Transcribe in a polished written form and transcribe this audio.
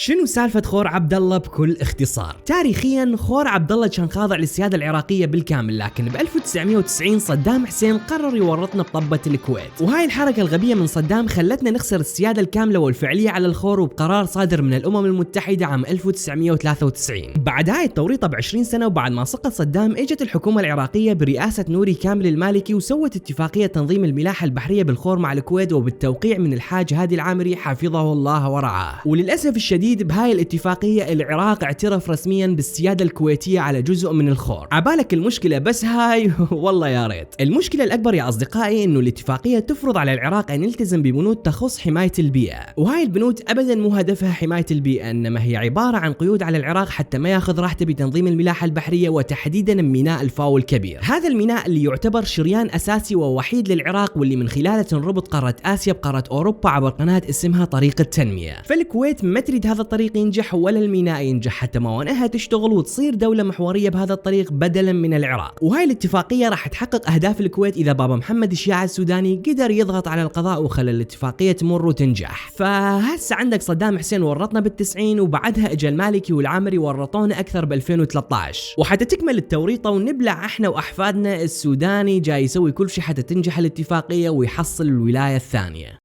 شنو سالفة خور عبد الله بكل اختصار؟ تاريخيا خور عبد الله كان خاضع للسيادة العراقية بالكامل، لكن ب 1990 صدام حسين قرر يورطنا بطبة الكويت، وهاي الحركة الغبية من صدام خلتنا نخسر السيادة الكاملة والفعلية على الخور، وبقرار صادر من الأمم المتحدة عام 1993. بعد هاي التوريطة ب20 سنة وبعد ما سقط صدام، اجت الحكومة العراقية برئاسة نوري كامل المالكي وسوت اتفاقية تنظيم الملاحة البحرية بالخور مع الكويت، وبالتوقيع من الحاج هادي العامري حفظه الله ورعاه. وللأسف الشديد بهاي الاتفاقية العراق اعترف رسميا بالسيادة الكويتية على جزء من الخور. عبالك المشكلة بس هاي والله يا ريت. المشكلة الأكبر يا أصدقائي إنه الاتفاقية تفرض على العراق أن يلتزم ببنود تخص حماية البيئة، وهاي البنود أبدا مو هدفها حماية البيئة، إنما هي عبارة عن قيود على العراق حتى ما ياخذ راحته بتنظيم الملاحة البحرية، وتحديدا ميناء الفاو الكبير. هذا الميناء اللي يعتبر شريان أساسي ووحيد للعراق، واللي من خلاله تنربط قارة آسيا بقارة أوروبا عبر قناة اسمها طريق التنمية. فالكويت ما تريد هذا الطريق ينجح ولا الميناء ينجح، حتى موانئها تشتغل وتصير دولة محورية بهذا الطريق بدلا من العراق. وهاي الاتفاقية راح تحقق أهداف الكويت إذا بابا محمد الشياع السوداني قدر يضغط على القضاء وخلى الاتفاقية تمر وتنجح. فهسه عندك صدام حسين ورطنا بال90، وبعدها اجى المالكي والعامري ورطونا أكثر ب2013، وحتى تكمل التوريطة ونبلع احنا وأحفادنا السوداني جاي يسوي كل شيء حتى تنجح الاتفاقية ويحصل الولاية الثانية.